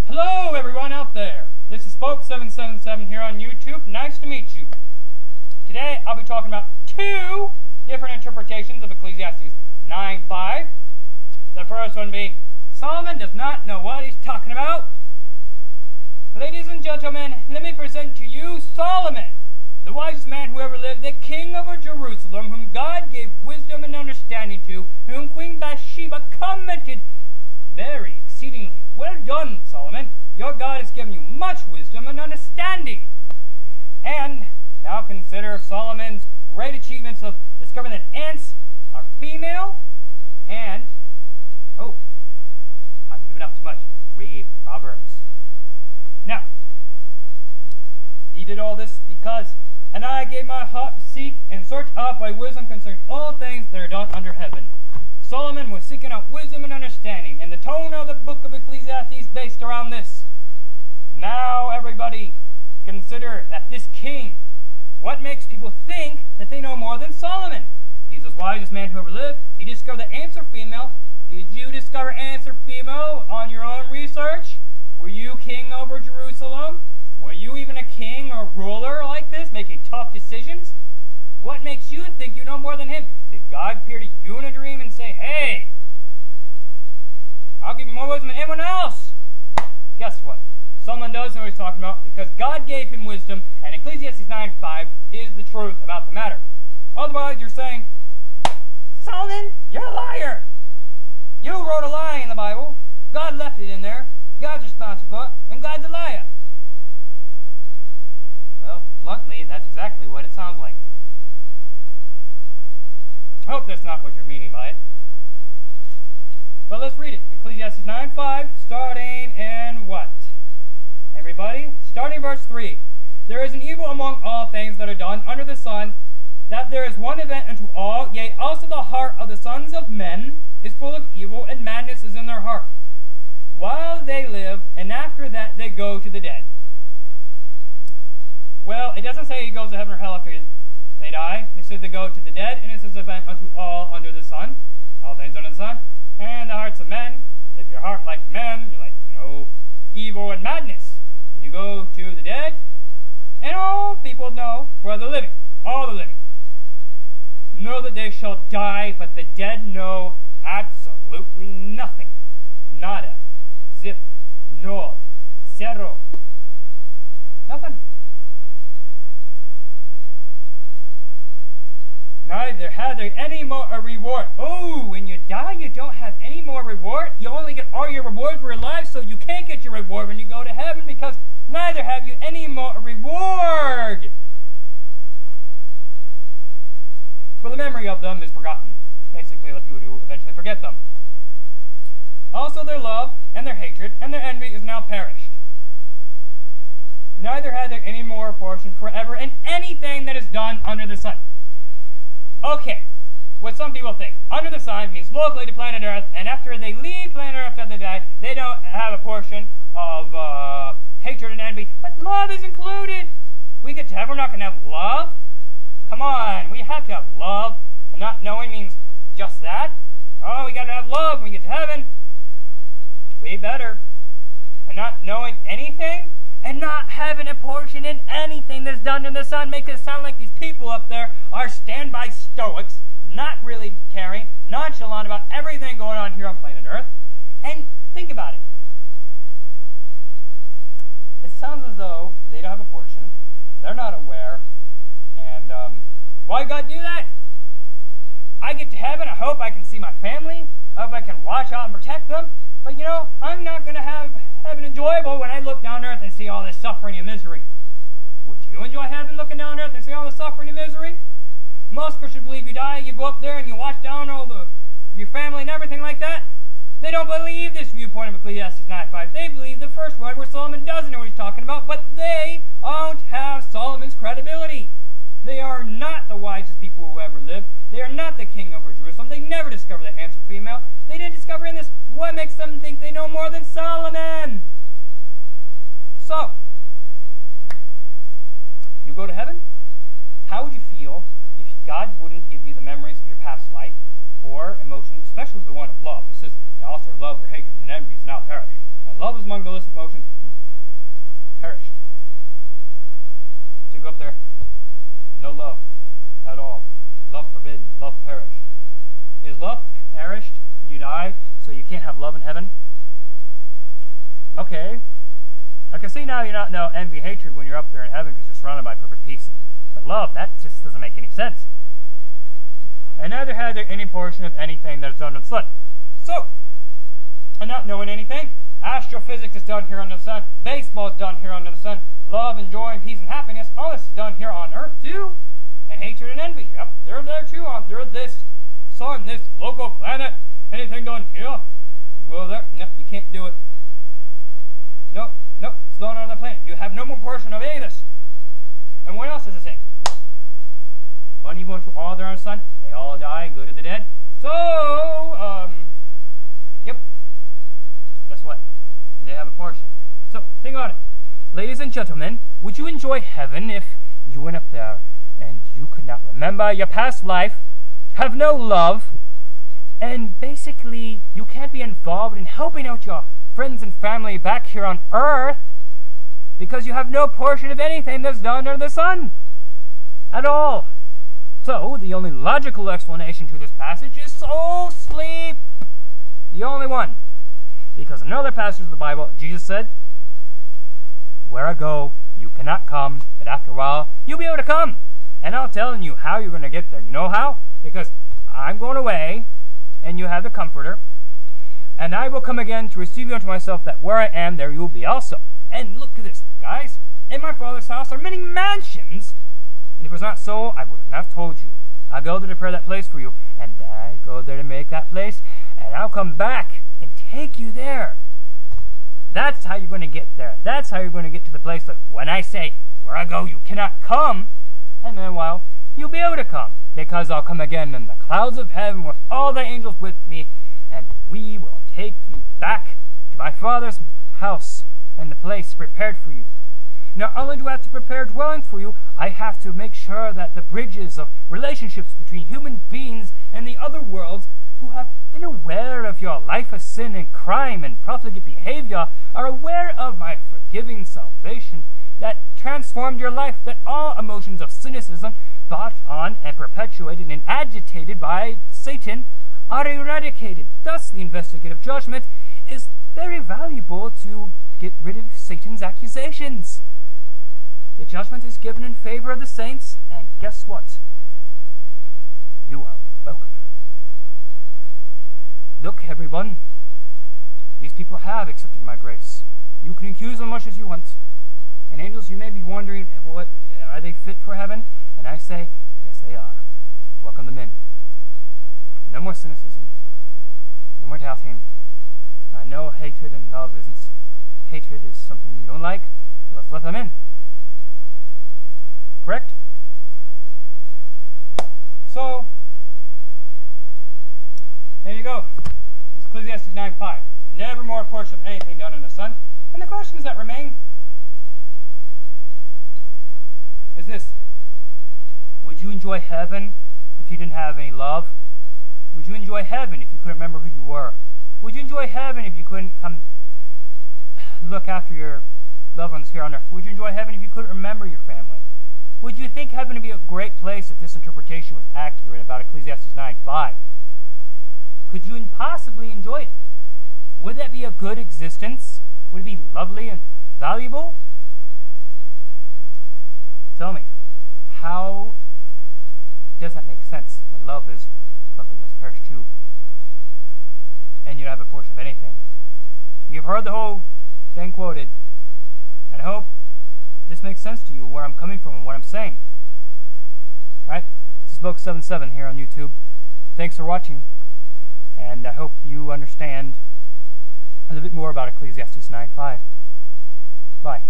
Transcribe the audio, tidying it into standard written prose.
Hello everyone out there. This is Spoke777 here on YouTube. Nice to meet you. Today I'll be talking about two different interpretations of Ecclesiastes 9:5. The first one being, Solomon does not know what he's talking about. Ladies and gentlemen, let me present to you Solomon, the wisest man who ever lived, the king over Jerusalem, whom God gave wisdom and understanding to, whom Queen Bathsheba commented very exceedingly. Well done, Solomon. Your God has given you much wisdom and understanding. And now consider Solomon's great achievements of discovering that ants are female and, oh, I'm giving out too much. Read Proverbs. Now, he did all this because, and I gave my heart to seek and search out by wisdom concerning all things that are done under heaven. Solomon was seeking out wisdom and understanding, and the tone of the book of Ecclesiastes is based around this. Now, everybody, consider that this king, what makes people think that they know more than Solomon? He's the wisest man who ever lived. He discovered that ants are female. Did you discover ants are female on your own research? Were you king over Jerusalem? Were you even a king or ruler like this, making tough decisions? What makes you think you know more than him? Did God appear to you in a dream and say, hey, I'll give you more wisdom than anyone else? Guess what? Solomon does know what he's talking about because God gave him wisdom, and Ecclesiastes 9:5 is the truth about the matter. Otherwise, you're saying, Solomon, you're a liar. You wrote a lie in the Bible. God left it in there. God's responsible for it, and God's a liar. Well, bluntly, that's exactly what it sounds like. I hope that's not what you're meaning by it. But let's read it. Ecclesiastes 9:5, starting in what? Everybody? Starting verse 3. There is an evil among all things that are done under the sun, that there is one event unto all, yea, also the heart of the sons of men is full of evil, and madness is in their heart, while they live, and after that they go to the dead. Well, it doesn't say he goes to heaven or hell after they die. It says they go to the dead, and it says event unto all under the sun, all things under the sun, and the hearts of men. If your heart like men, you're like, evil and madness. And you go to the dead, and all people know for the living, all the living, know that they shall die, but the dead know absolutely nothing. Nada, zip, nor, zero, nothing. Neither have they any more a reward. Oh, when you die, you don't have any more reward. You only get all your rewards for your life, so you can't get your reward when you go to heaven, because neither have you any more reward. For the memory of them is forgotten. Basically, if you would eventually forget them. Also their love, and their hatred, and their envy is now perished. Neither had there any more portion forever in anything that is done under the sun. Okay, what some people think, under the sun means locally to planet Earth, and after they leave planet Earth after they die, they don't have a portion of hatred and envy, but love is included. We get to heaven, we're not going to have love. Come on, we have to have love, and not knowing means just that. Oh, we got to have love when we get to heaven. We better. And not knowing anything, and not having a portion in anything that's done in the sun makes it sound like these people up there are standby stoics, not really caring, nonchalant about everything going on here on planet Earth. And think about it. It sounds as though they don't have a portion, they're not aware, and why God do that? I get to heaven, I hope I can see my family, I hope I can watch out and protect them, but I'm not going to have heaven enjoyable when I look down Earth and see all this suffering and misery. Would you enjoy heaven looking down Earth and see all the suffering and misery? Most Christians believe you die, you go up there and you watch down all your family and everything like that. They don't believe this viewpoint of Ecclesiastes 9:5. They believe the first one where Solomon doesn't know what he's talking about, but they don't have Solomon's credibility. They are not the wisest people who ever lived. They are not the king over Jerusalem. They never discovered that ants are female. They didn't discover in this. What makes them think they know more than Solomon? So, you go to heaven? How would you feel if God wouldn't give you the memories of your past life or emotions, especially the one of love? It says, now also love or hatred and envy is now perished. Now Love is among the list of emotions perished. So you go up there, no love at all. Love forbidden, love perished. Is love perished when you die, so you can't have love in heaven? Okay. I can see now you're not no envy, hatred when you're up there in heaven because you're surrounded by perfect peace. But love, that just doesn't make any sense. And neither had there any portion of anything that is done under the sun. So, and not knowing anything, astrophysics is done here under the sun, baseball is done here under the sun, love and joy and peace and happiness, all this is done here on earth too. And hatred and envy, yep, they're there too on this sun, this local planet. Anything done here, you go there, nope, you can't do it. Nope, it's done on the planet. You have no more portion of any of this. And what else is it saying? Unequal to all there on the sun, they all die and go to the dead. So, yep, guess what? They have a portion. So, think about it. Ladies and gentlemen, would you enjoy heaven if you went up there and you could not remember your past life, have no love, and basically you can't be involved in helping out your friends and family back here on earth because you have no portion of anything that's done under the sun at all? So, the only logical explanation to this passage is soul sleep. The only one. Because in another passage of the Bible, Jesus said, where I go, you cannot come, but after a while, you'll be able to come. And I'm telling you how you're going to get there. You know how? Because I'm going away, and you have the Comforter, and I will come again to receive you unto myself, that where I am, there you will be also. And look at this, guys. In my Father's house are many mansions. And if it was not so, I would have not told you. I go there to prepare that place for you, and I go there to make that place, and I'll come back and take you there. That's how you're going to get there. That's how you're going to get to the place that when I say, where I go, you cannot come, and in a while, you'll be able to come, because I'll come again in the clouds of heaven with all the angels with me, and we will take you back to my Father's house and the place prepared for you. Not only do I have to prepare dwellings for you, I have to make sure that the bridges of relationships between human beings and the other worlds who have been aware of your life of sin and crime and profligate behavior are aware of my forgiving salvation that transformed your life, that all emotions of cynicism brought on and perpetuated and agitated by Satan are eradicated. Thus, the investigative judgment is very valuable to get rid of Satan's accusations. The judgment is given in favor of the saints, and guess what? You are welcome. Look, everyone, these people have accepted my grace. You can accuse them much as you want. And angels, you may be wondering, what, are they fit for heaven? And I say, yes, they are. Welcome them in. No more cynicism. No more doubting. I know hatred and love isn't. Hatred is something you don't like. So let's let them in. Correct? So, there you go. It's Ecclesiastes 9:5. Never more a portion of anything done in the sun. And the questions that remain is this. Would you enjoy heaven if you didn't have any love? Would you enjoy heaven if you couldn't remember who you were? Would you enjoy heaven if you couldn't come look after your loved ones here on earth? Would you enjoy heaven if you couldn't remember your family? Would you think heaven to be a great place if this interpretation was accurate about Ecclesiastes 9:5? Could you possibly enjoy it? Would that be a good existence? Would it be lovely and valuable? Tell me, how does that make sense when love is something that's perished too? And you don't have a portion of anything. You've heard the whole thing quoted, and I hope this makes sense to you, where I'm coming from and what I'm saying. Right? This is Spoke 77 here on YouTube. Thanks for watching, and I hope you understand a little bit more about Ecclesiastes 9:5. Bye.